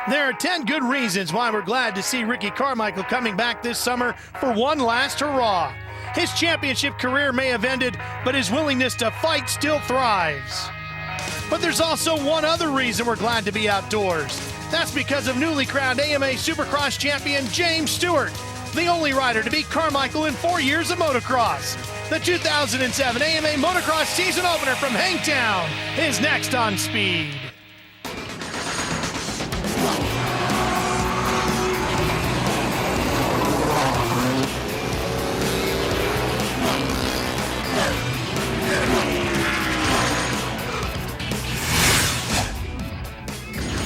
There are 10 good reasons why we're glad to see Ricky Carmichael coming back this summer for one last hurrah. His championship career may have ended, but his willingness to fight still thrives. But there's also one other reason we're glad to be outdoors. That's because of newly crowned AMA Supercross champion James Stewart, the only rider to beat Carmichael in 4 years of motocross. The 2007 AMA Motocross season opener from Hangtown is next on Speed.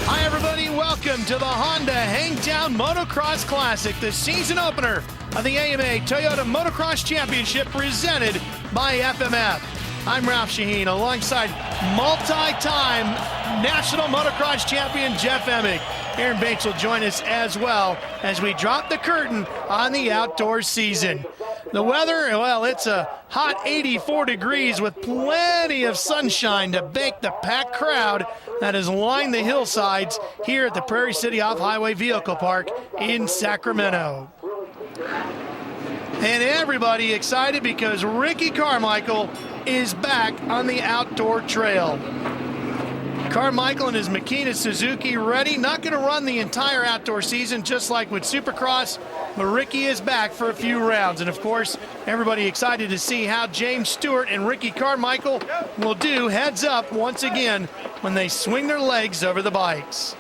Hi everybody, welcome to the Honda Hangtown Motocross Classic, the season opener of the AMA Toyota Motocross Championship presented by FMF. I'm Ralph Shaheen alongside multi-time national motocross champion Jeff Emig. Aaron Bates will join us as well as we drop the curtain on the outdoor season. The weather, well, it's a hot 84 degrees with plenty of sunshine to bake the packed crowd that has lined the hillsides here at the Prairie City Off-Highway Vehicle Park in Sacramento. And everybody excited because Ricky Carmichael is back on the outdoor trail. Carmichael and his Makina Suzuki ready, not going to run the entire outdoor season just like with Supercross, but Ricky is back for a few rounds. And of course, everybody excited to see how James Stewart and Ricky Carmichael will do heads up once again when they swing their legs over the bikes.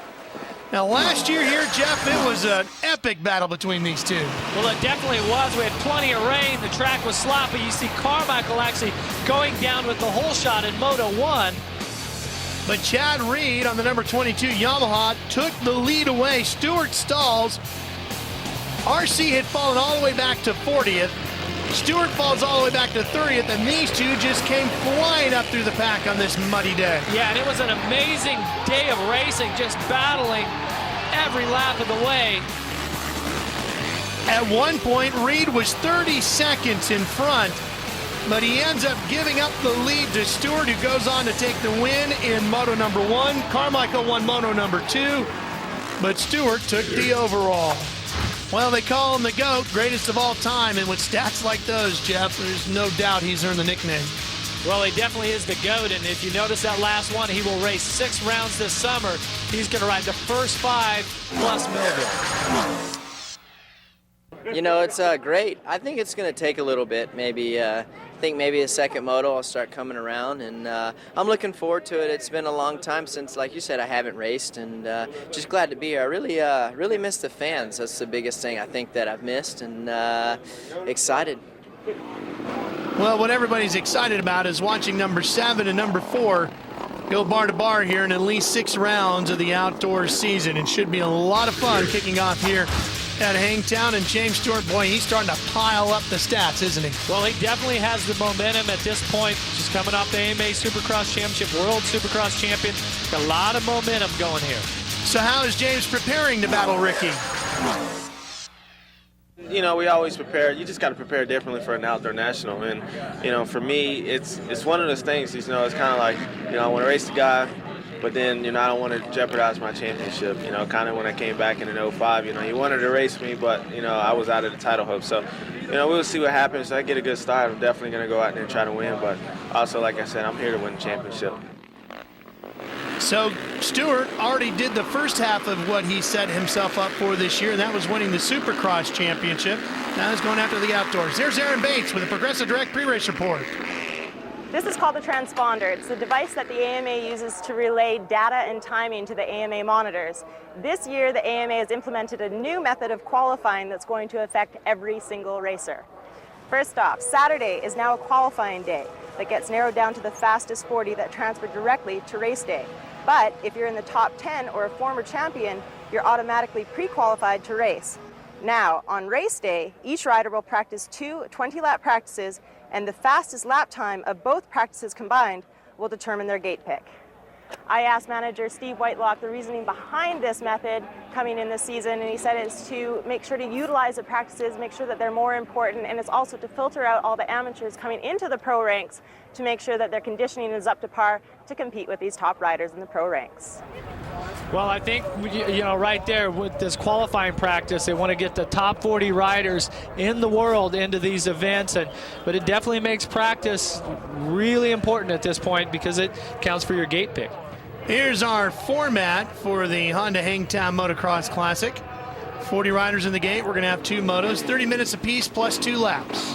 Now last year here, Jeff, it was an epic battle between these two. Well, it definitely was. We had plenty of rain. The track was sloppy. You see Carmichael actually going down with the hole shot in Moto 1. But Chad Reed on the number 22 Yamaha took the lead away. Stewart stalls. RC had fallen all the way back to 40th. Stewart falls all the way back to 30th, and these two just came flying up through the pack on this muddy day. Yeah, and it was an amazing day of racing, just battling every lap of the way. At one point, Reed was 30 seconds in front, but he ends up giving up the lead to Stewart, who goes on to take the win in Moto number 1. Carmichael won Moto number 2, but Stewart took the overall. Well, they call him the GOAT, greatest of all time, and with stats like those, Jeff, there's no doubt he's earned the nickname. Well, he definitely is the GOAT, and if you notice that last one, he will race 6 rounds this summer. He's going to ride the first 5 plus Millville. You know, it's great. I think it's going to take a little bit, maybe. I think maybe a second moto I'll start coming around, and I'm looking forward to it. It's been a long time since, like you said, I haven't raced, and just glad to be here. I really miss the fans. That's the biggest thing I think that I've missed, and excited. Well, what everybody's excited about is watching number 7 and number 4 go bar to bar here in at least 6 rounds of the outdoor season. It should be a lot of fun kicking off here at Hangtown, and James Stewart, boy, he's starting to pile up the stats, isn't he? Well, he definitely has the momentum at this point. Just coming off the AMA Supercross Championship, World Supercross Champion. Got a lot of momentum going here. So how is James preparing to battle Ricky? You know, we always prepare. You just got to prepare differently for an outdoor national. And, you know, for me, it's one of those things, you know, it's kind of like, you know, I want to race the guy, but then, you know, I don't want to jeopardize my championship. You know, kind of when I came back in 05, you know, he wanted to race me, but, you know, I was out of the title hope. So, you know, we'll see what happens. If I get a good start, I'm definitely going to go out there and try to win. But also, like I said, I'm here to win the championship. So Stewart already did the first half of what he set himself up for this year, and that was winning the Supercross Championship. Now he's going after the outdoors. There's Aaron Bates with a Progressive Direct pre-race report. This is called the transponder. It's the device that the AMA uses to relay data and timing to the AMA monitors. This year, the AMA has implemented a new method of qualifying that's going to affect every single racer. First off, Saturday is now a qualifying day that gets narrowed down to the fastest 40 that transfer directly to race day. But if you're in the top 10 or a former champion, you're automatically pre-qualified to race. Now, on race day, each rider will practice 2 20-lap practices, and the fastest lap time of both practices combined will determine their gate pick. I asked manager Steve Whitelock the reasoning behind this method coming in this season, and he said it's to make sure to utilize the practices, make sure that they're more important, and it's also to filter out all the amateurs coming into the pro ranks to make sure that their conditioning is up to par to compete with these top riders in the pro ranks. Well, I think, you know, right there with this qualifying practice, they want to get the top 40 riders in the world into these events. But it definitely makes practice really important at this point because it counts for your gate pick. Here's our format for the Honda Hangtown Motocross Classic. 40 riders in the gate. We're going to have 2 motos, 30 minutes apiece plus 2 laps.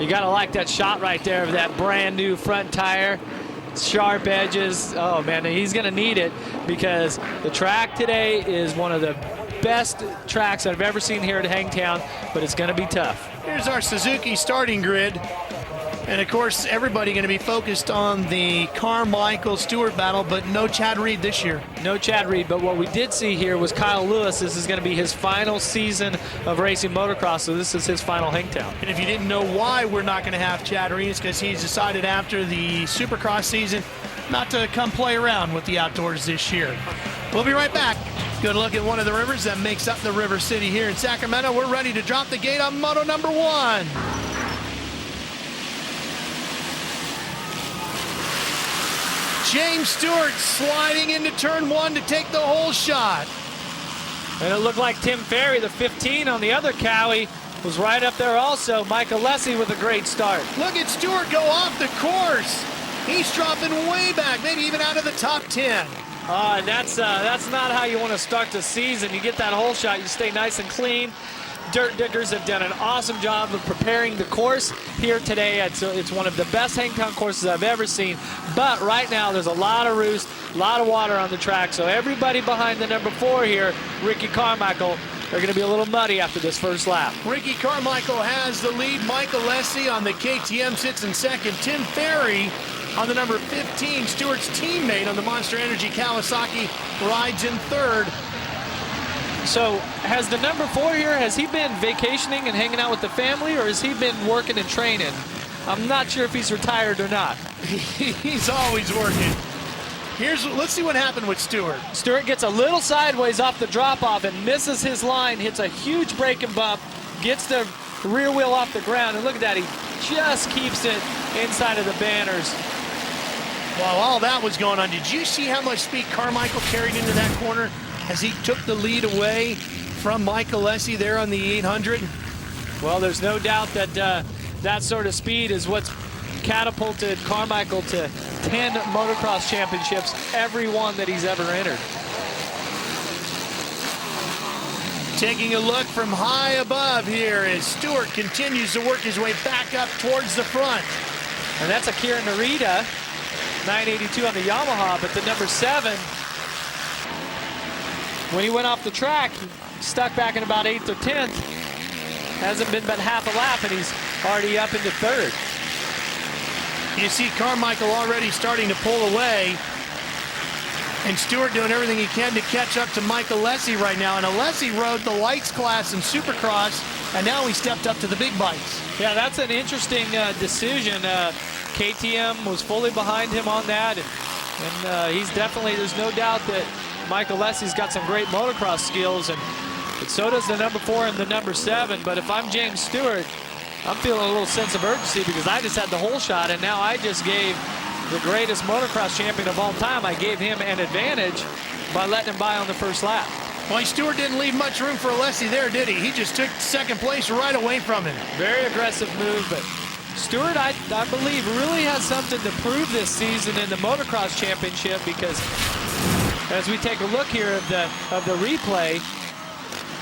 You got to like that shot right there of that brand new front tire. Sharp edges. Oh man, he's going to need it because the track today is one of the best tracks that I've ever seen here at Hangtown, but it's going to be tough. Here's our Suzuki starting grid. And of course, everybody going to be focused on the Carmichael-Stewart battle, but no Chad Reed this year. No Chad Reed, but what we did see here was Kyle Lewis. This is going to be his final season of racing motocross, so this is his final Hangtown. And if you didn't know why we're not going to have Chad Reed, it's because he's decided after the Supercross season not to come play around with the outdoors this year. We'll be right back. Good look at one of the rivers that makes up the River City here in Sacramento. We're ready to drop the gate on moto number 1. James Stewart sliding into turn 1 to take the whole shot. And it looked like Tim Ferry, the 15 on the other Cowie, was right up there also. Michael Lessie with a great start. Look at Stewart go off the course. He's dropping way back, maybe even out of the top 10. And that's not how you want to start the season. You get that whole shot, you stay nice and clean. Dirt Diggers have done an awesome job of preparing the course here today. It's one of the best Hangtown courses I've ever seen. But right now there's a lot of roost, a lot of water on the track. So everybody behind the number 4 here, Ricky Carmichael, they're going to be a little muddy after this first lap. Ricky Carmichael has the lead. Michael Lessie on the KTM sits in second. Tim Ferry on the number 15. Stewart's teammate on the Monster Energy Kawasaki rides in third. So has the number 4 here, has he been vacationing and hanging out with the family, or has he been working and training? I'm not sure if he's retired or not. He's always working. Let's see what happened with Stewart. Stewart gets a little sideways off the drop-off and misses his line, hits a huge brake and bump, gets the rear wheel off the ground, and look at that, he just keeps it inside of the banners. While all that was going on, did you see how much speed Carmichael carried into that corner as he took the lead away from Michael Lessie there on the 800? Well, there's no doubt that that sort of speed is what's catapulted Carmichael to 10 motocross championships, every one that he's ever entered. Taking a look from high above here as Stewart continues to work his way back up towards the front. And that's Akira Narita, 982 on the Yamaha, but the number 7, when he went off the track, he stuck back in about 8th or 10th. Hasn't been but half a lap, and he's already up into 3rd. You see Carmichael already starting to pull away, and Stewart doing everything he can to catch up to Michael Lessie right now. And Lessie rode the lights class in Supercross, and now he stepped up to the big bikes. Yeah, that's an interesting decision. KTM was fully behind him on that, and he's definitely, there's no doubt that Michael Lessie's got some great motocross skills, and so does the number 4 and the number 7. But if I'm James Stewart, I'm feeling a little sense of urgency because I just had the whole shot, and now I just gave the greatest motocross champion of all time, I gave him an advantage by letting him by on the first lap. Well, Stewart didn't leave much room for Lessie there, did he? He just took second place right away from him. Very aggressive move, but Stewart, I believe, really has something to prove this season in the motocross championship, because as we take a look here of the replay,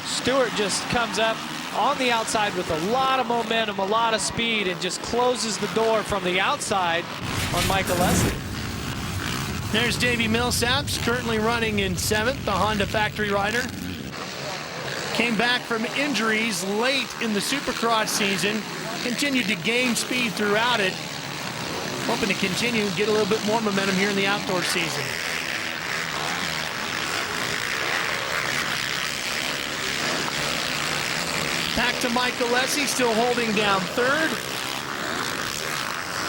Stewart just comes up on the outside with a lot of momentum, a lot of speed, and just closes the door from the outside on Michael Lessie. There's Davey Millsaps, currently running in 7th, the Honda factory rider. Came back from injuries late in the Supercross season, continued to gain speed throughout it, hoping to continue and get a little bit more momentum here in the outdoor season. Back to Michael Lessie, still holding down 3rd.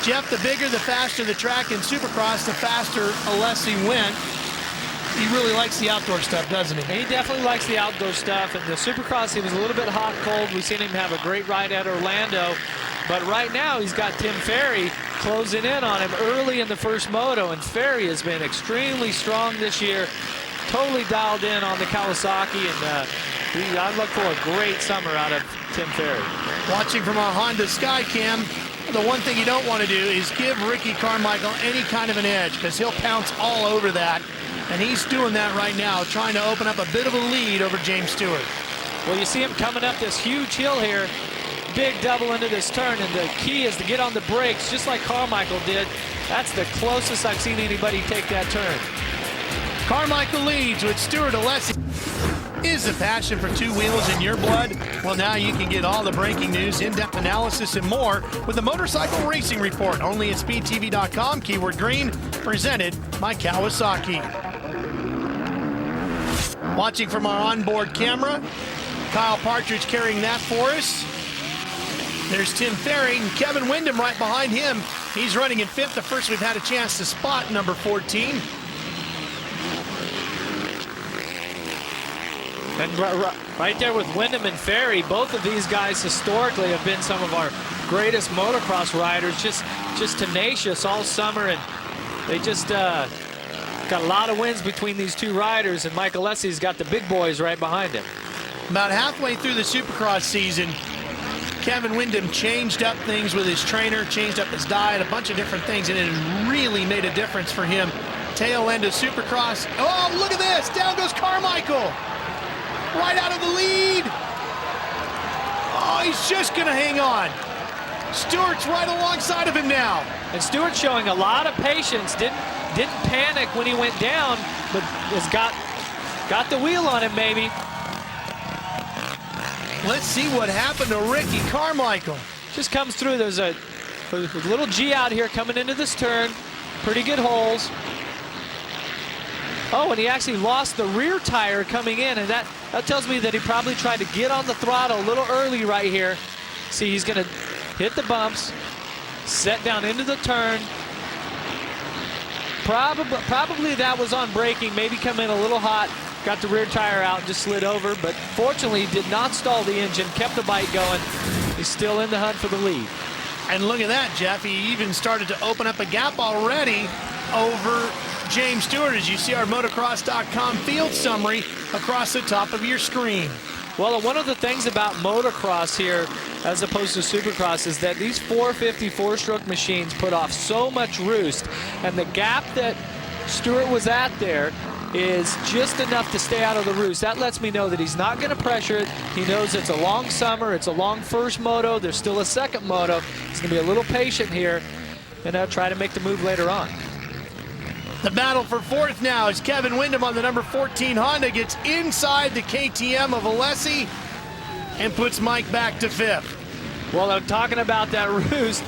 Jeff, the bigger, the faster the track in Supercross, the faster Lessie went. He really likes the outdoor stuff, doesn't he? He definitely likes the outdoor stuff. And the Supercross, he was a little bit hot and cold. We've seen him have a great ride at Orlando. But right now, he's got Tim Ferry closing in on him early in the first moto. And Ferry has been extremely strong this year. totally dialed in on the Kawasaki, and I look for a great summer out of Tim Ferry. Watching from our Honda Skycam, the one thing you don't want to do is give Ricky Carmichael any kind of an edge, because he'll pounce all over that, and he's doing that right now, trying to open up a bit of a lead over James Stewart. Well, you see him coming up this huge hill here, big double into this turn, and the key is to get on the brakes just like Carmichael did. That's the closest I've seen anybody take that turn. Carmichael leads with Stewart Alessi. Is the passion for two wheels in your blood? Well, now you can get all the breaking news, in-depth analysis, and more with the Motorcycle Racing Report, only at speedtv.com, keyword green, presented by Kawasaki. Watching from our onboard camera, Kyle Partridge carrying that for us. There's Tim Ferry and Kevin Windham right behind him. He's running in fifth, the first we've had a chance to spot, number 14. And right there with Windham and Ferry, both of these guys historically have been some of our greatest motocross riders, just tenacious all summer, and they just got a lot of wins between these two riders, and Mike Alessi's got the big boys right behind him. About halfway through the Supercross season, Kevin Windham changed up things with his trainer, changed up his diet, a bunch of different things, and it really made a difference for him. Tail end of Supercross. Oh, look at this. Down goes Carmichael. Right out of the lead. Oh, he's just going to hang on. Stewart's right alongside of him now. And Stewart showing a lot of patience. Didn't panic when he went down, but has got the wheel on him maybe. Let's see what happened to Ricky Carmichael. Just comes through. There's a little G out here coming into this turn. Pretty good holes. Oh, and he actually lost the rear tire coming in, and that tells me that he probably tried to get on the throttle a little early right here. See, he's going to hit the bumps, set down into the turn. Probably that was on braking, maybe come in a little hot, got the rear tire out and just slid over, but fortunately did not stall the engine, kept the bike going. He's still in the hunt for the lead. And look at that, Jeff. He even started to open up a gap already over James Stewart, as you see our motocross.com field summary across the top of your screen. Well, one of the things about motocross here, as opposed to supercross, is that these 450 four-stroke machines put off so much roost, and the gap that Stewart was at there is just enough to stay out of the roost. That lets me know that he's not going to pressure it. He knows it's a long summer, it's a long first moto, there's still a second moto. He's going to be a little patient here and try to make the move later on. The battle for fourth now as Kevin Windham on the number 14 Honda gets inside the KTM of Alessi and puts Mike back to fifth. Well, I'm talking about that roost.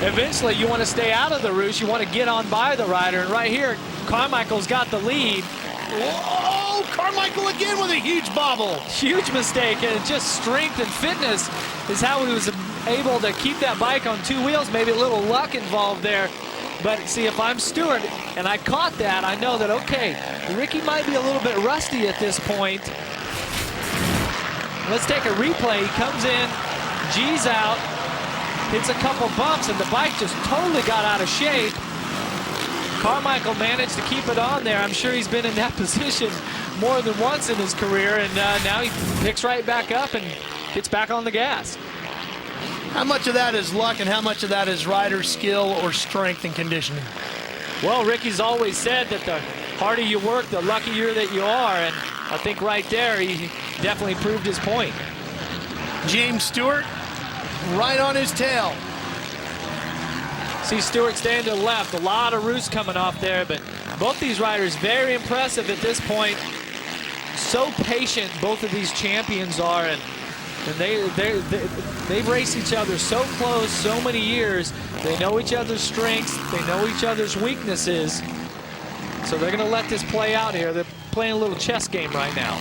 Eventually, you want to stay out of the roost. You want to get on by the rider. And right here, Carmichael's got the lead. Whoa! Carmichael again with a huge bobble. Huge mistake, and just strength and fitness is how he was able to keep that bike on two wheels. Maybe a little luck involved there. But see, if I'm Stewart and I caught that, I know that, okay, Ricky might be a little bit rusty at this point. Let's take a replay. He comes in, G's out, hits a couple bumps, and the bike just totally got out of shape. Carmichael managed to keep it on there. I'm sure he's been in that position more than once in his career, and now he picks right back up and gets back on the gas. How much of that is luck and how much of that is rider skill or strength and conditioning? Well, Ricky's always said that the harder you work, the luckier that you are, and I think right there he definitely proved his point. James Stewart right on his tail. See Stewart staying to the left, a lot of roost coming off there, but both these riders very impressive at this point. So patient both of these champions are, and they've raced each other so close so many years. They know each other's strengths, they know each other's weaknesses, so they're going to let this play out here. They're playing a little chess game right now.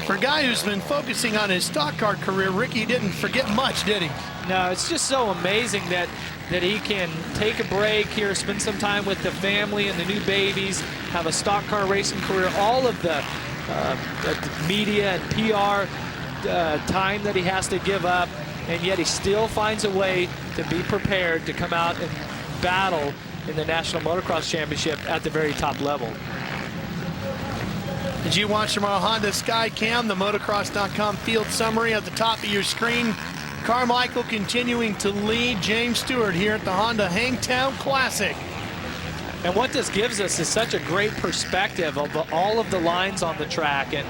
For a guy who's been focusing on his stock car career, Ricky didn't forget much, did he? No, it's just so amazing that he can take a break here, spend some time with the family and the new babies, have a stock car racing career, all of the media and PR time that he has to give up, and yet he still finds a way to be prepared to come out and battle in the National Motocross Championship at the very top level. Did you watch from our Honda Skycam, the motocross.com field summary at the top of your screen? Carmichael continuing to lead James Stewart here at the Honda Hangtown Classic. And what this gives us is such a great perspective of all of the lines on the track. And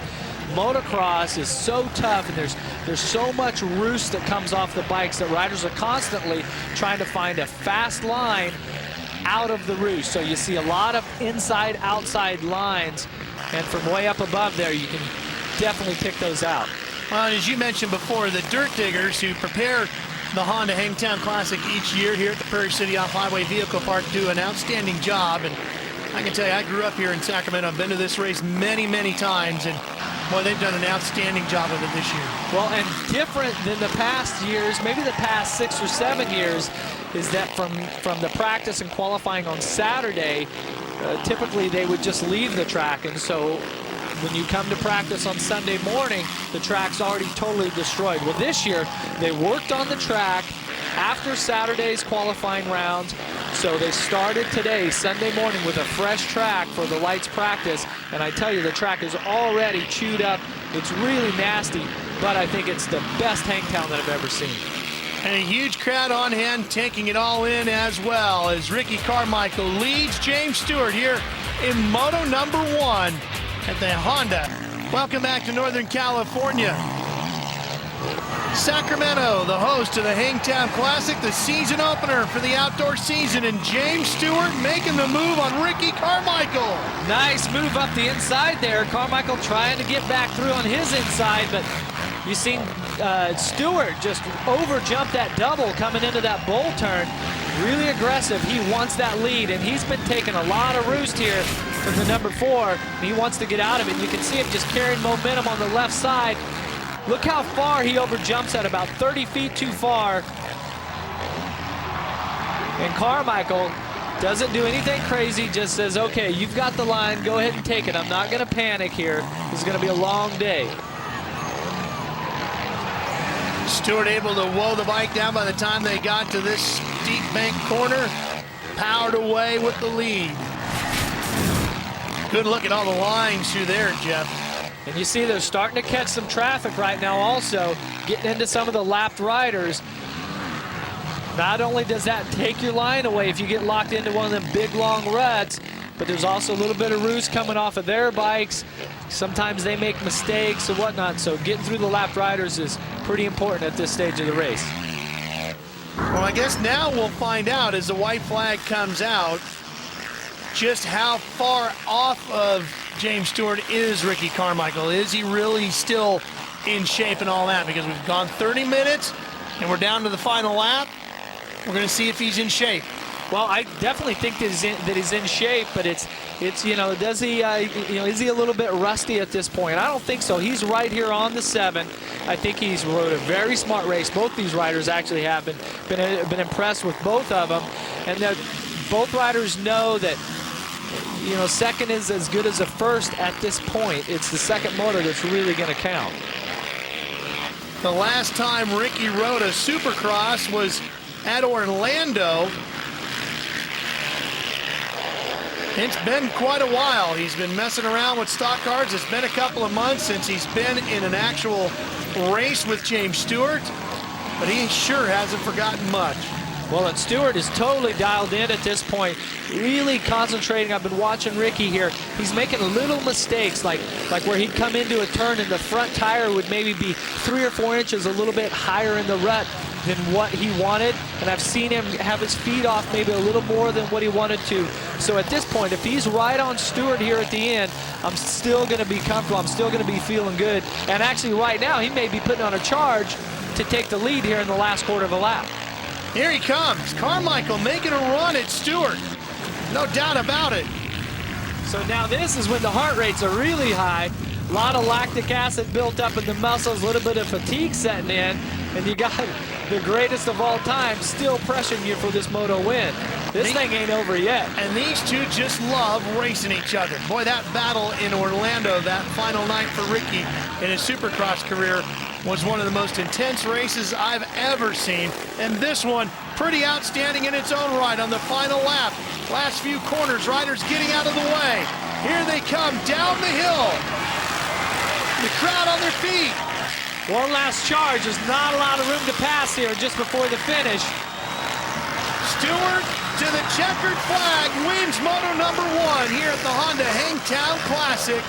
motocross is so tough, and there's so much roost that comes off the bikes that riders are constantly trying to find a fast line out of the roost. So you see a lot of inside-outside lines, and from way up above there, you can definitely pick those out. Well, as you mentioned before, the dirt diggers who prepare the Honda Hangtown Classic each year here at the Prairie City Off-Highway Vehicle Park do an outstanding job. And I can tell you, I grew up here in Sacramento. I've been to this race many, many times, and boy, they've done an outstanding job of it this year. Well, and different than the past years, maybe the past 6 or 7 years, is that from the practice and qualifying on Saturday, typically they would just leave the track, and so when you come to practice on Sunday morning, the track's already totally destroyed. Well, this year, they worked on the track after Saturday's qualifying rounds, so they started today, Sunday morning, with a fresh track for the lights practice, and I tell you, the track is already chewed up. It's really nasty, but I think it's the best Hangtown that I've ever seen. And a huge crowd on hand taking it all in as well as Ricky Carmichael leads James Stewart here in Moto number 1 at the Honda. Welcome back to Northern California. Sacramento, the host of the Hangtown Classic, the season opener for the outdoor season, and James Stewart making the move on Ricky Carmichael. Nice move up the inside there. Carmichael trying to get back through on his inside, but you seen Stewart just over-jump that double coming into that bull turn. Really aggressive. He wants that lead, and he's been taking a lot of roost here from the number 4. And he wants to get out of it. And you can see him just carrying momentum on the left side. Look how far he over-jumps at, about 30 feet too far. And Carmichael doesn't do anything crazy, just says, okay, you've got the line, go ahead and take it. I'm not going to panic here. This is going to be a long day. Stewart able to woe the bike down by the time they got to this steep bank corner. Powered away with the lead. Good look at all the lines through there, Jeff. And you see they're starting to catch some traffic right now also, getting into some of the lapped riders. Not only does that take your line away if you get locked into one of them big, long ruts, but there's also a little bit of roost coming off of their bikes. Sometimes they make mistakes and whatnot, so getting through the lapped riders is pretty important at this stage of the race. Well, I guess now we'll find out as the white flag comes out just how far off of James Stewart is Ricky Carmichael. Is he really still in shape and all that? Because we've gone 30 minutes and we're down to the final lap. We're going to see if he's in shape. Well, I definitely think that he's in shape, but it's you know, does he is he a little bit rusty at this point? I don't think so. He's right here on the 7. I think he's rode a very smart race. Both these riders actually have been impressed with both of them, and both riders know that, you know, second is as good as a first at this point. It's the second motor that's really going to count. The last time Ricky rode a Supercross was at Orlando. It's been quite a while. He's been messing around with stock cars. It's been a couple of months since he's been in an actual race with James Stewart, but he sure hasn't forgotten much. Well, and Stewart is totally dialed in at this point, really concentrating. I've been watching Ricky here. He's making little mistakes, like where he'd come into a turn and the front tire would maybe be 3 or 4 inches a little bit higher in the rut than what he wanted, and I've seen him have his feet off maybe a little more than what he wanted to. So at this point, if he's right on Stewart here at the end, I'm still going to be comfortable. I'm still going to be feeling good. And actually right now, he may be putting on a charge to take the lead here in the last quarter of a lap. Here he comes. Carmichael making a run at Stewart. No doubt about it. So now this is when the heart rates are really high. A lot of lactic acid built up in the muscles, a little bit of fatigue setting in, and you got the greatest of all time still pressuring you for this moto win. This thing ain't over yet. And these two just love racing each other. Boy, that battle in Orlando, that final night for Ricky in his Supercross career, was one of the most intense races I've ever seen. And this one, pretty outstanding in its own right on the final lap. Last few corners, riders getting out of the way. Here they come down the hill. The crowd on their feet. One last charge. There's not a lot of room to pass here just before the finish. Stewart to the checkered flag, wins moto number 1 here at the Honda Hangtown Classic.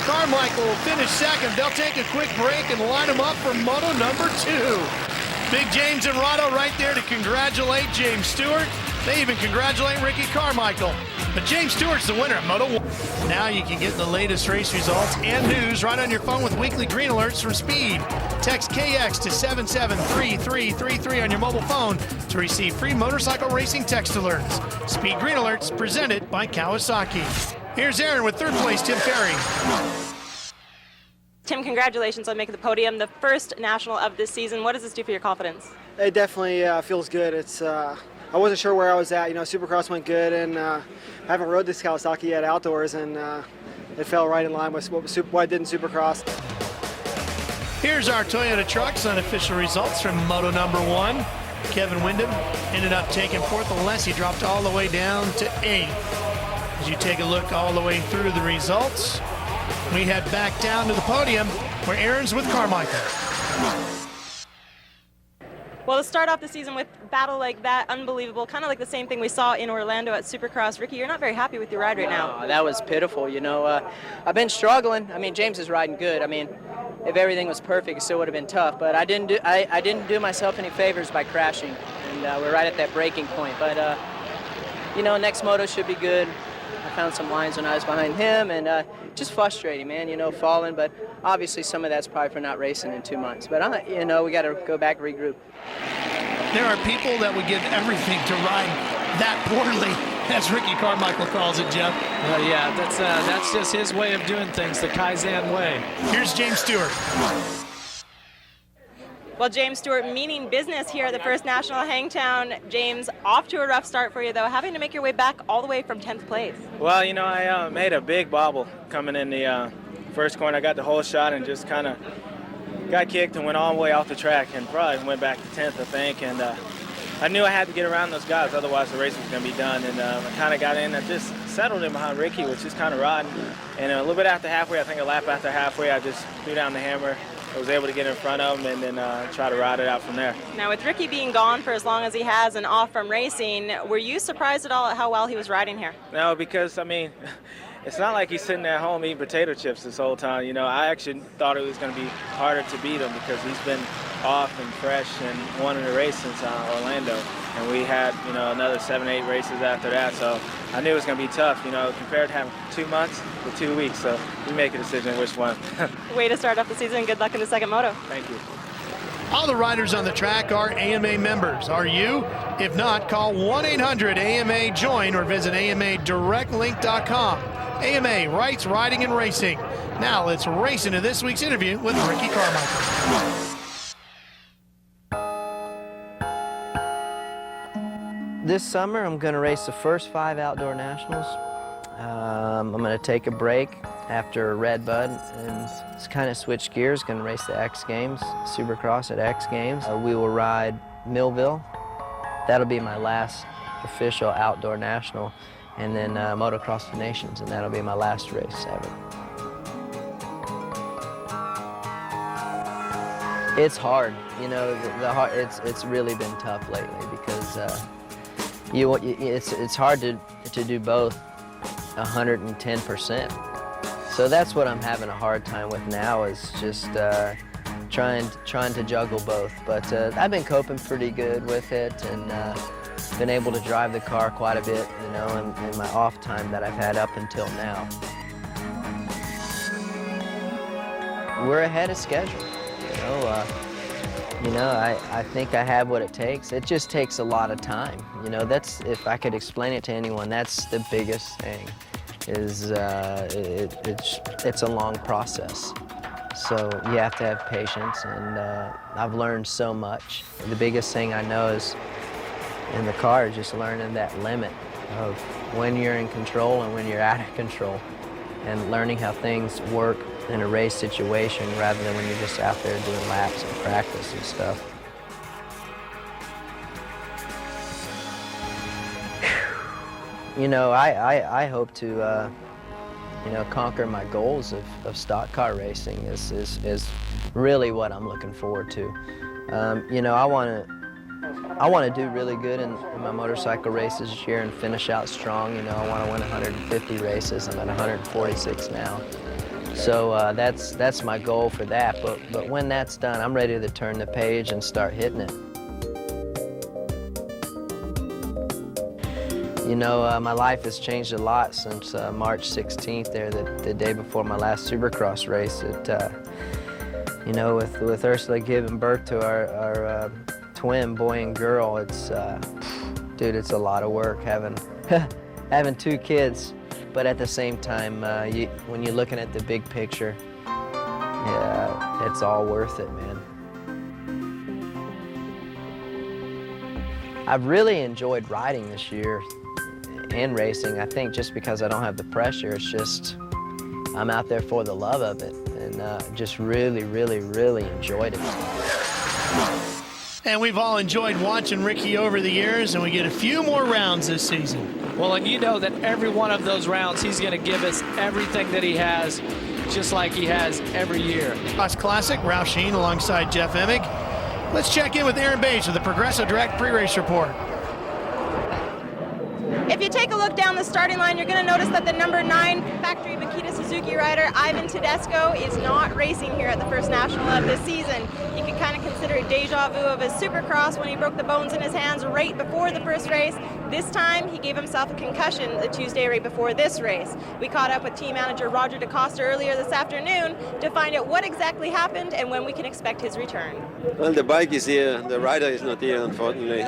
Carmichael will finish second. They'll take a quick break and line them up for moto number 2. Big James and Rado right there to congratulate James Stewart. They even congratulate Ricky Carmichael. But James Stewart's the winner of Moto 1. Now you can get the latest race results and news right on your phone with weekly green alerts from Speed. Text KX to 773333 on your mobile phone to receive free motorcycle racing text alerts. Speed Green Alerts presented by Kawasaki. Here's Aaron with third place, Tim Ferry. Tim, congratulations on making the podium, the first national of this season. What does this do for your confidence? It definitely feels good. I wasn't sure where I was at. Supercross went good, and I haven't rode this Kawasaki yet outdoors, and it fell right in line with what I did in Supercross. Here's our Toyota Trucks unofficial results from Moto number 1. Kevin Windham ended up taking 4th. Alessi dropped all the way down to 8th. As you take a look all the way through the results, we head back down to the podium where Aaron's with Carmichael. Well, to start off the season with a battle like that, unbelievable, kind of like the same thing we saw in Orlando at Supercross. Ricky, you're not very happy with your ride right now. Oh, that was pitiful, I've been struggling. James is riding good. If everything was perfect, it still would have been tough. But I didn't do myself any favors by crashing, and we're right at that breaking point. But, next moto should be good. I found some lines when I was behind him, and just frustrating, man, falling. But obviously some of that's probably for not racing in 2 months. But, we got to go back, regroup. There are people that would give everything to ride that poorly, as Ricky Carmichael calls it, Jeff. Yeah, that's just his way of doing things, the Kaizen way. Here's James Stewart. Well, James Stewart, meaning business here at the first National Hangtown. James, off to a rough start for you, though, having to make your way back all the way from 10th place. Well, I made a big bobble coming in the first corner. I got the whole shot and just kind of got kicked and went all the way off the track and probably went back to 10th, I think. And I knew I had to get around those guys, otherwise the race was going to be done. And I kind of got in and just settled in behind Ricky, which is kind of riding. And a little bit after halfway, I think a lap after halfway, I just threw down the hammer. I was able to get in front of him and then try to ride it out from there. Now, with Ricky being gone for as long as he has and off from racing, were you surprised at all at how well he was riding here? No, because, it's not like he's sitting at home eating potato chips this whole time. I actually thought it was going to be harder to beat him because he's been off and fresh and wanting to race since Orlando. And we had, another 7-8 races after that. So I knew it was going to be tough, compared to having 2 months to 2 weeks. So you make a decision which one. Way to start off the season. Good luck in the second moto. Thank you. All the riders on the track are AMA members. Are you? If not, call 1-800-AMA-JOIN or visit AMADirectLink.com. AMA, rights, riding, and racing. Now let's race into this week's interview with Ricky Carmichael. This summer, I'm going to race the first 5 outdoor nationals. I'm going to take a break after Redbud and just kind of switch gears. Going to race the X Games, Supercross at X Games. We will ride Millville. That'll be my last official outdoor national. And then Motocross the Nations, and that'll be my last race ever. It's hard, it's really been tough lately because it's hard to do both 110%. So that's what I'm having a hard time with now, is just trying to juggle both. But I've been coping pretty good with it, and been able to drive the car quite a bit, in my off time that I've had up until now. We're ahead of schedule. I think I have what it takes. It just takes a lot of time. That's, if I could explain it to anyone, that's the biggest thing, is it's a long process. So you have to have patience, and I've learned so much. The biggest thing I know is in the car is just learning that limit of when you're in control and when you're out of control, and learning how things work in a race situation rather than when you're just out there doing laps and practice and stuff. You know, I hope to, you know, conquer my goals of stock car racing is really what I'm looking forward to. You know, I want to do really good in my motorcycle races this year and finish out strong. You know, I want to win 150 races. I'm at 146 now. So that's my goal for that. But when that's done, I'm ready to turn the page and start hitting it. You know, my life has changed a lot since March 16th there, the day before my last Supercross race. You know, with Ursula giving birth to our twin, boy and girl, it's, dude, it's a lot of work having, having 2 kids. But at the same time, when you're looking at the big picture, yeah, it's all worth it, man. I've really enjoyed riding this year and racing. I think just because I don't have the pressure, it's just, I'm out there for the love of it, and just really, really, really enjoyed it. And we've all enjoyed watching Ricky over the years, and we get a few more rounds this season. Well, and you know that every one of those rounds, he's going to give us everything that he has, just like he has every year. Motocross Classic, Ralph Sheen alongside Jeff Emig. Let's check in with Aaron Bates with the Progressive Direct pre-race report. If you take a look down the starting line, you're going to notice that the number 9 factory Makita Suzuki rider, Ivan Tedesco, is not racing here at the first national of this season. You can kind of consider it deja vu of his Supercross when he broke the bones in his hands right before the first race. This time, he gave himself a concussion the Tuesday right before this race. We caught up with team manager Roger DaCosta earlier this afternoon to find out what exactly happened and when we can expect his return. Well, the bike is here. The rider is not here, unfortunately.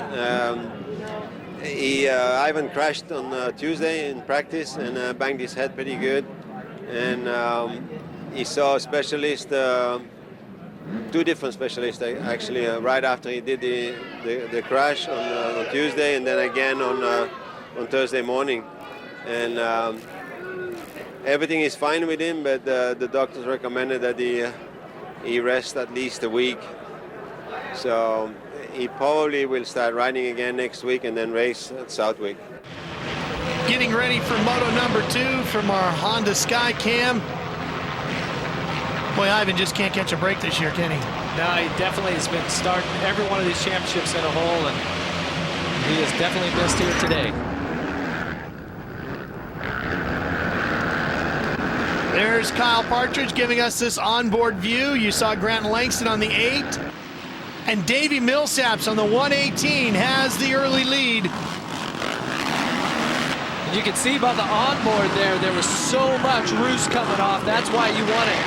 Ivan crashed on Tuesday in practice and banged his head pretty good. And he saw a specialist, 2 different specialists actually, right after he did the crash on Tuesday, and then again on Thursday morning. And everything is fine with him, but the doctors recommended that he rest at least a week. So he probably will start riding again next week and then race at Southwick. Getting ready for Moto number 2 from our Honda Skycam. Boy, Ivan just can't catch a break this year, can he? No, he definitely has been starting every one of these championships in a hole, and he has definitely missed here today. There's Kyle Partridge giving us this onboard view. You saw Grant Langston on the 8. And Davey Millsaps on the 118 has the early lead. You can see by the onboard there was so much roost coming off. That's why you want to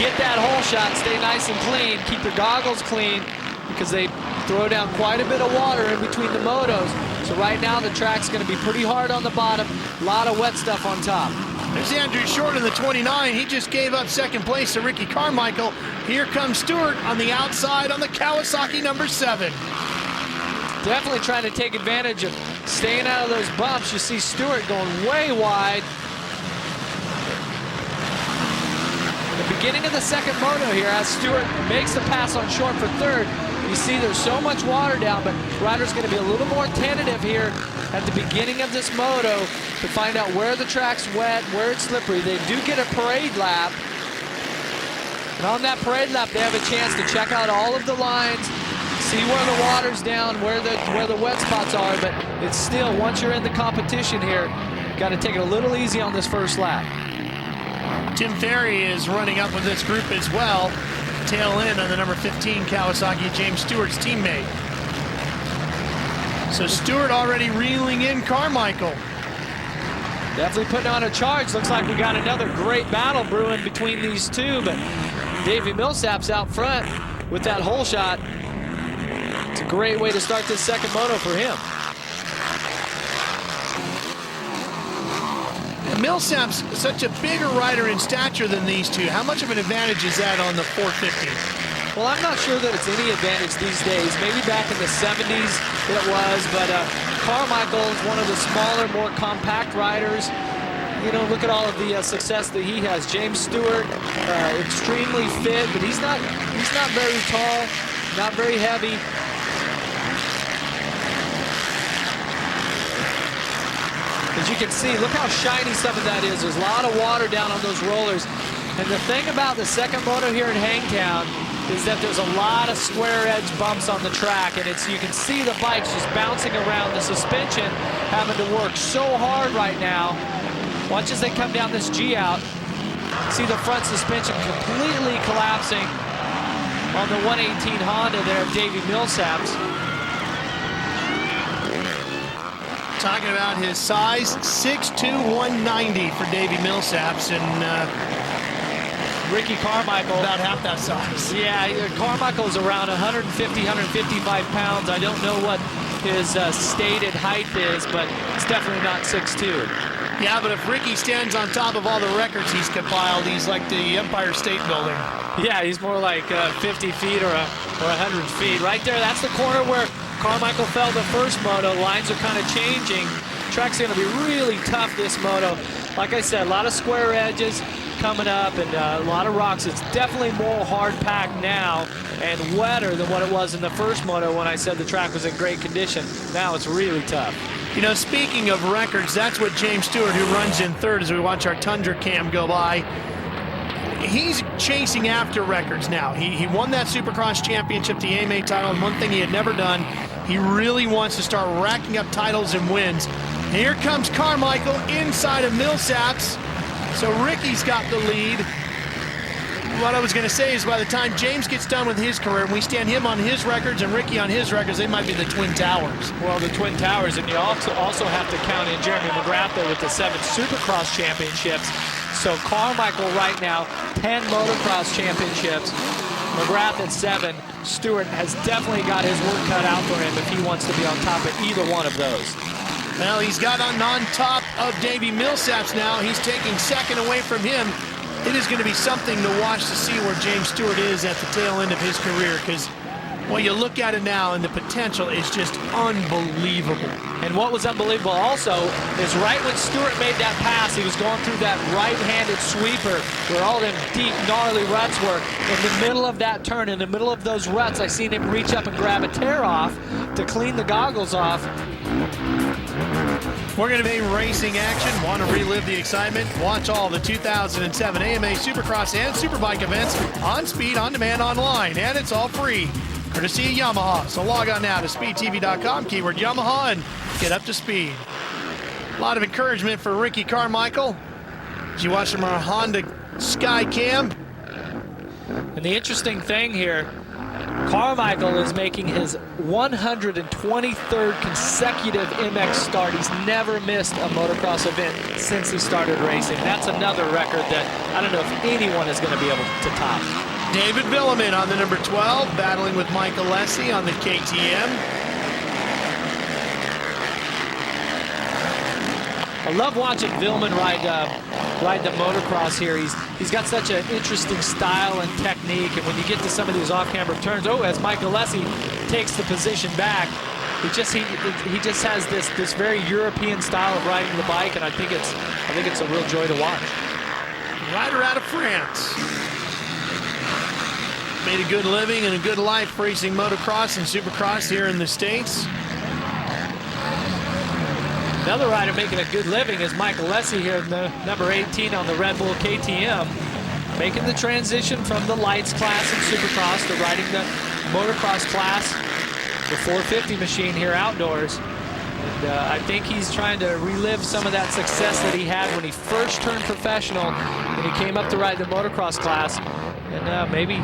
get that hole shot, stay nice and clean, keep your goggles clean, because they throw down quite a bit of water in between the motos. So right now the track's going to be pretty hard on the bottom, a lot of wet stuff on top. There's Andrew Short in the 29. He just gave up second place to Ricky Carmichael. Here comes Stewart on the outside on the Kawasaki number 7. Definitely trying to take advantage of staying out of those bumps. You see Stewart going way wide. The beginning of the second moto here as Stewart makes the pass on Short for 3rd. You see there's so much water down, but rider's going to be a little more tentative here at the beginning of this moto to find out where the track's wet, where it's slippery. They do get a parade lap. And on that parade lap, they have a chance to check out all of the lines, see where the water's down, where the wet spots are, but it's still, once you're in the competition here, got to take it a little easy on this first lap. Tim Ferry is running up with this group as well. Tail end on the number 15 Kawasaki, James Stewart's teammate. So Stewart already reeling in Carmichael. Definitely putting on a charge. Looks like we got another great battle brewing between these two, but Davey Millsaps out front with that hole shot. It's a great way to start this second moto for him. And Millsaps such a bigger rider in stature than these two. How much of an advantage is that on the 450? Well, I'm not sure that it's any advantage these days. Maybe back in the 70s it was, but Carmichael is one of the smaller, more compact riders. You know, look at all of the success that he has. James Stewart, extremely fit, but he's not very tall, not very heavy. As you can see, look how shiny some of that is. There's a lot of water down on those rollers. And the thing about the second moto here in Hangtown is that there's a lot of square edge bumps on the track, and you can see the bikes just bouncing around, the suspension having to work so hard right now. Watch as they come down this G out. See the front suspension completely collapsing on the 118 Honda there of Davey Millsaps. Talking about his size, 6'2", 190 for Davey Millsaps, and Ricky Carmichael. About half that size. Yeah, Carmichael's around 150, 155 pounds. I don't know what his stated height is, but it's definitely not 6'2". Yeah, but if Ricky stands on top of all the records he's compiled, he's like the Empire State Building. Yeah, he's more like 50 feet or 100 feet. Right there, that's the corner where Carmichael fell the first moto. Lines are kind of changing. Track's going to be really tough this moto. Like I said, a lot of square edges coming up and a lot of rocks. It's definitely more hard packed now and wetter than what it was in the first moto when I said the track was in great condition. Now it's really tough. You know, speaking of records, that's what James Stewart, who runs in third as we watch our Tundra cam go by, he's chasing after records now. He won that Supercross championship, the AMA title, and one thing he had never done, he really wants to start racking up titles and wins. And here comes Carmichael inside of Millsaps. So Ricky's got the lead. What I was going to say is by the time James gets done with his career, and we stand him on his records and Ricky on his records, they might be the Twin Towers. Well, the Twin Towers, and you also have to count in Jeremy McGrath there with the 7 Supercross championships. So Carmichael right now, 10 motocross championships. McGrath at 7. Stewart has definitely got his work cut out for him if he wants to be on top of either one of those. Well, he's got on top of Davey Millsaps now. He's taking second away from him. It is going to be something to watch to see where James Stewart is at the tail end of his career, because well, you look at it now and the potential is just unbelievable. And what was unbelievable also is right when Stewart made that pass, he was going through that right-handed sweeper where all them deep, gnarly ruts were. In the middle of that turn, in the middle of those ruts, I seen him reach up and grab a tear off to clean the goggles off. We're going to be racing action. Want to relive the excitement? Watch all the 2007 AMA Supercross and Superbike events on Speed On Demand online, and it's all free, courtesy of Yamaha. So log on now to speedtv.com, keyword Yamaha, and get up to speed. A lot of encouragement for Ricky Carmichael. As you watch from our Honda Skycam. And the interesting thing here, Carmichael is making his 123rd consecutive MX start. He's never missed a motocross event since he started racing. That's another record that I don't know if anyone is going to be able to top. David Villeman on the number 12, battling with Michael Alessi on the KTM. I love watching Villeman ride the motocross here. He's got such an interesting style and technique, and when you get to some of these off-camera turns, as Michael Alessi takes the position back, he just has this very European style of riding the bike, and I think it's a real joy to watch. Rider out of France. Made a good living and a good life racing motocross and supercross here in the States. Another rider making a good living is Michael Alessi here in the number 18 on the Red Bull KTM, making the transition from the lights class in Supercross to riding the motocross class, the 450 machine here outdoors. And I think he's trying to relive some of that success that he had when he first turned professional and he came up to ride the motocross class, and maybe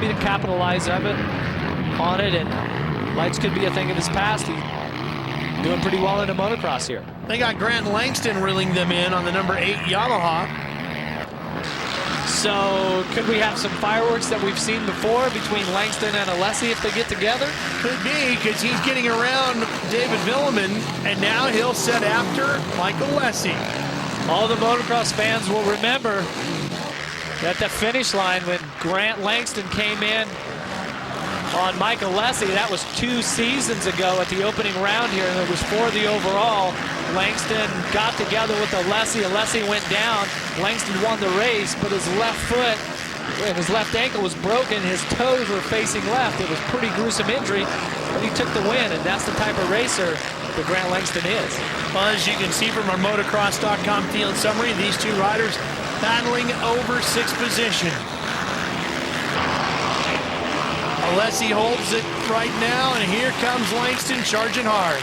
to capitalize on it, and lights could be a thing of his past. Doing pretty well in the motocross here. They got Grant Langston reeling them in on the number 8 Yamaha. So could we have some fireworks that we've seen before between Langston and Alessi if they get together? Could be, because he's getting around David Villeman, and now he'll set after Michael Alessi. All the motocross fans will remember at the finish line when Grant Langston came in on Michael Alessi. That was 2 seasons ago at the opening round here, and it was for the overall. Langston got together with Alessi. Alessi went down. Langston won the race, but his left foot and his left ankle was broken. His toes were facing left. It was a pretty gruesome injury, but he took the win, and that's the type of racer that Grant Langston is. Well, as you can see from our motocross.com field summary, these two riders battling over 6th position. Alessi holds it right now, and here comes Langston charging hard.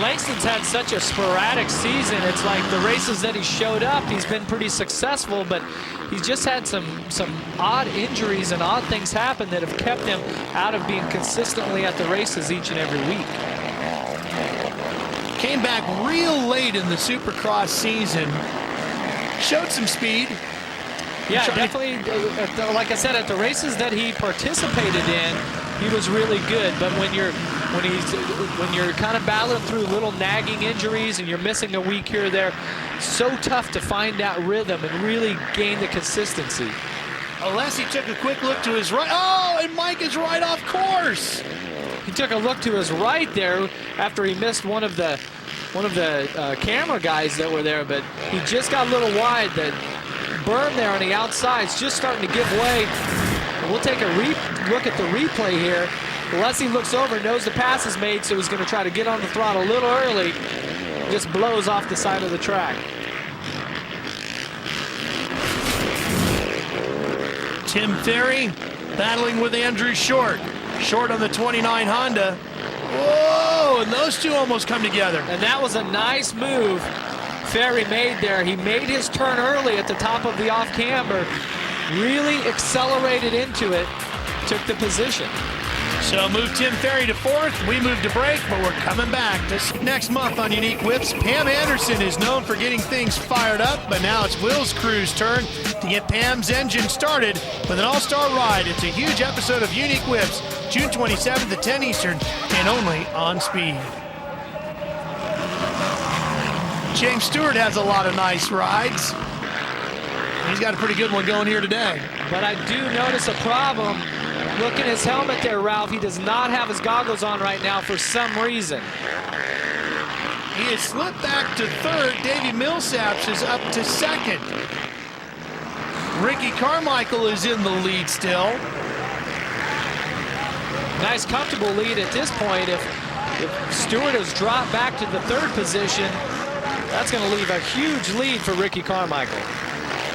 Langston's had such a sporadic season. It's like the races that he showed up, he's been pretty successful, but he's just had some odd injuries and odd things happen that have kept him out of being consistently at the races each and every week. Came back real late in the Supercross season. Showed some speed. Yeah, definitely. Like I said, at the races that he participated in, he was really good. But when you're kind of battling through little nagging injuries and you're missing a week here or there, so tough to find that rhythm and really gain the consistency. Alessi took a quick look to his right. Oh, and Mike is right off course. He took a look to his right there after he missed one of the camera guys that were there, but he just got a little wide. The berm there on the outside is just starting to give way. And we'll take a look at the replay here. Alessi looks over, knows the pass is made, so he's going to try to get on the throttle a little early. Just blows off the side of the track. Tim Ferry battling with Andrew Short. Short on the 29 Honda. Whoa, and those two almost come together. And that was a nice move Ferry made there. He made his turn early at the top of the off camber, really accelerated into it, took the position. So move Tim Ferry to 4th. We move to break, but we're coming back. This next month on Unique Whips, Pam Anderson is known for getting things fired up, but now it's Will's crew's turn to get Pam's engine started with an all-star ride. It's a huge episode of Unique Whips, June 27th at 10 Eastern, and only on Speed. James Stewart has a lot of nice rides. He's got a pretty good one going here today. But I do notice a problem. Look at his helmet there, Ralph. He does not have his goggles on right now for some reason. He has slipped back to 3rd. Davey Millsaps is up to 2nd. Ricky Carmichael is in the lead still. Nice, comfortable lead at this point. If Stewart has dropped back to the 3rd position, that's going to leave a huge lead for Ricky Carmichael.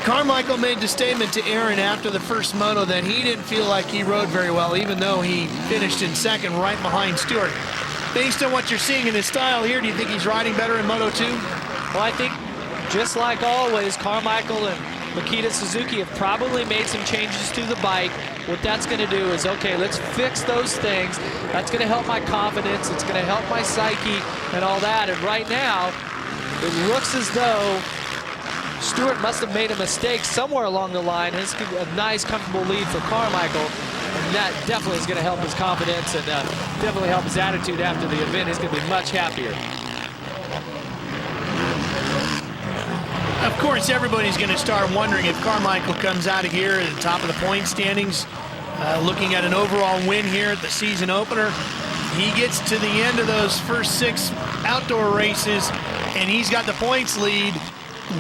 Carmichael made the statement to Aaron after the first moto that he didn't feel like he rode very well, even though he finished in 2nd right behind Stewart. Based on what you're seeing in his style here, do you think he's riding better in Moto 2? Well, I think just like always, Carmichael and Makita Suzuki have probably made some changes to the bike. What that's going to do is, okay, let's fix those things. That's going to help my confidence. It's going to help my psyche and all that. And right now, it looks as though Stewart must have made a mistake somewhere along the line. It's a nice, comfortable lead for Carmichael. And that definitely is going to help his confidence and definitely help his attitude after the event. He's going to be much happier. Of course, everybody's going to start wondering if Carmichael comes out of here at the top of the point standings, looking at an overall win here at the season opener. He gets to the end of those first 6 outdoor races, and he's got the points lead.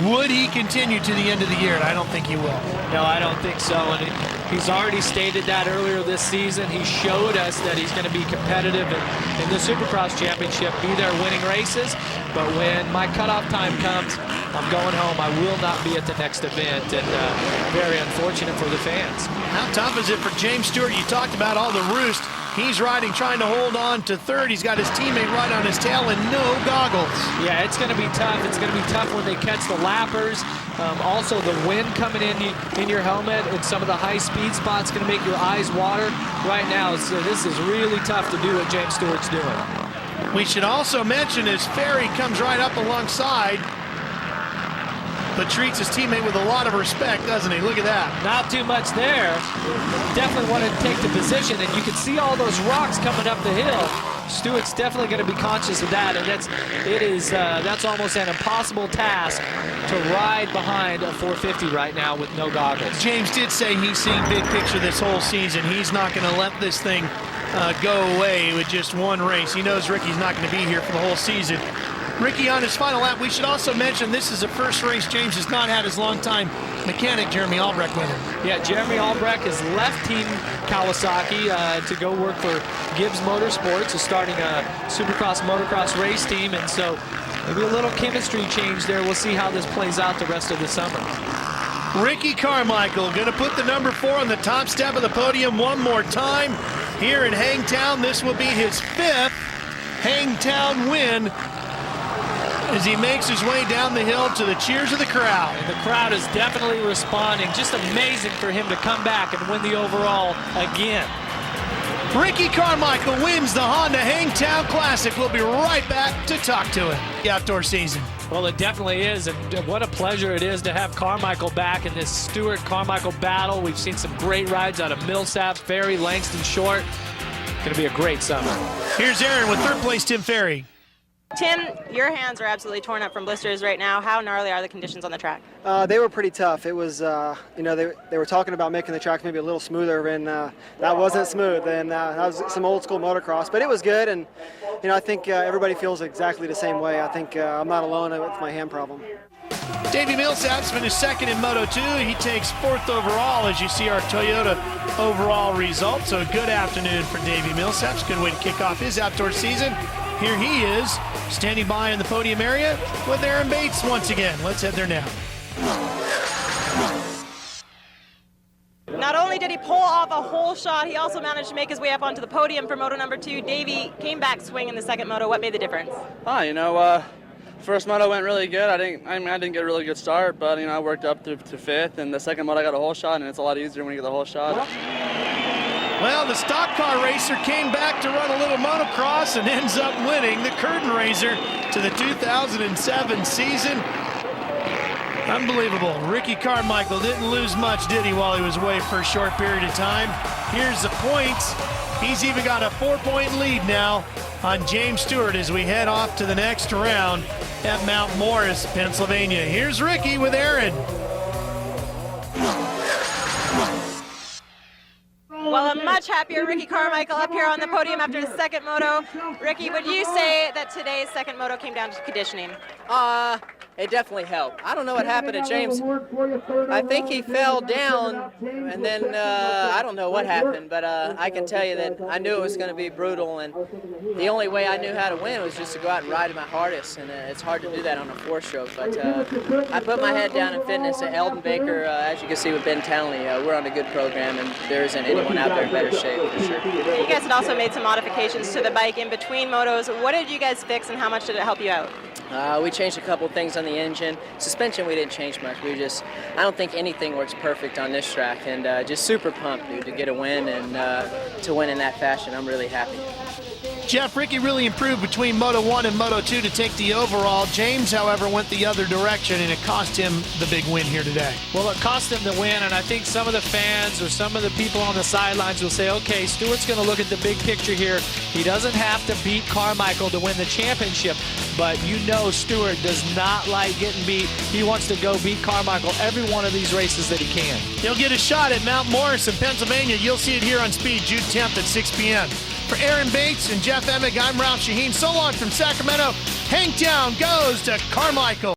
Would he continue to the end of the year? And I don't think he will. No, I don't think so. And he's already stated that earlier this season. He showed us that he's going to be competitive in the Supercross Championship, be there winning races. But when my cutoff time comes, I'm going home. I will not be at the next event, and very unfortunate for the fans. How tough is it for James Stewart? You talked about all the roost. He's riding, trying to hold on to 3rd. He's got his teammate right on his tail and no goggles. Yeah, it's going to be tough. It's going to be tough when they catch the lappers. Also, the wind coming in your helmet and some of the high-speed spots going to make your eyes water right now. So this is really tough to do what James Stewart's doing. We should also mention as Ferry comes right up alongside, but treats his teammate with a lot of respect, doesn't he? Look at that. Not too much there. Definitely wanted to take the position, and you can see all those rocks coming up the hill. Stewart's definitely going to be conscious of that, and that's almost an impossible task to ride behind a 450 right now with no goggles. James did say he's seeing big picture this whole season. He's not going to let this thing go away with just one race. He knows Ricky's not going to be here for the whole season. Ricky, on his final lap, we should also mention this is the first race James has not had his longtime mechanic, Jeremy Albrecht, with him. Yeah, Jeremy Albrecht has left Team Kawasaki to go work for Gibbs Motorsports, is starting a Supercross motocross race team, and so maybe a little chemistry change there. We'll see how this plays out the rest of the summer. Ricky Carmichael going to put the number 4 on the top step of the podium one more time here in Hangtown. This will be his 5th Hangtown win as he makes his way down the hill to the cheers of the crowd. And the crowd is definitely responding. Just amazing for him to come back and win the overall again. Ricky Carmichael wins the Honda Hangtown Classic. We'll be right back to talk to him. The outdoor season. Well, it definitely is, and what a pleasure it is to have Carmichael back in this Stewart-Carmichael battle. We've seen some great rides out of Millsap, Ferry, Langston Short. Going to be a great summer. Here's Aaron with third place Tim Ferry. Tim, your hands are absolutely torn up from blisters right now. How gnarly are the conditions on the track? They were pretty tough. It was, you know, they were talking about making the track maybe a little smoother, and that wasn't smooth. And that was some old school motocross, but it was good. And you know, I think everybody feels exactly the same way. I think I'm not alone with my hand problem. Davey Millsap's finished second in Moto2. He takes 4th overall as you see our Toyota overall results. So a good afternoon for Davey Millsap's. Good way to kick off his outdoor season. Here he is, standing by in the podium area with Aaron Bates once again. Let's head there now. Not only did he pull off a whole shot, he also managed to make his way up onto the podium for Moto number 2. Davey came back swing in the second Moto. What made the difference? You know, first Moto went really good. I didn't get a really good start, but you know, I worked up to 5th, and the second Moto I got a whole shot, and it's a lot easier when you get the whole shot. Well, the stock car racer came back to run a little motocross and ends up winning the curtain raiser to the 2007 season. Unbelievable. Ricky Carmichael didn't lose much, did he, while he was away for a short period of time? Here's the points. He's even got a 4-point lead now on James Stewart as we head off to the next round at Mount Morris, Pennsylvania. Here's Ricky with Aaron. Well, a much happier Ricky Carmichael up here on the podium after the second Moto. Ricky, would you say that today's second Moto came down to conditioning? It definitely helped. I don't know what happened to James. I think he fell down, and then I don't know what happened, but I can tell you that I knew it was going to be brutal, and the only way I knew how to win was just to go out and ride my hardest, and it's hard to do that on a 4-stroke, but I put my head down in fitness at Eldon Baker. As you can see with Ben Townley, we're on a good program, and there isn't anyone out there in better shape, for sure. You guys had also made some modifications to the bike in between motos. What did you guys fix, and how much did it help you out? We changed a couple things on the engine. Suspension, we didn't change much. I don't think anything works perfect on this track, and just super pumped, dude, to get a win and to win in that fashion. I'm really happy. Jeff, Ricky really improved between Moto 1 and Moto 2 to take the overall. James, however, went the other direction, and it cost him the big win here today. Well, it cost him the win, and I think some of the fans or some of the people on the sidelines will say, okay, Stewart's going to look at the big picture here. He doesn't have to beat Carmichael to win the championship, but you know Stewart does not like getting beat. He wants to go beat Carmichael every one of these races that he can. He'll get a shot at Mount Morris in Pennsylvania. You'll see it here on Speed, June 10th at 6 p.m. For Aaron Bates and Jeff Emig, I'm Ralph Shaheen. So long from Sacramento. Hangtown goes to Carmichael.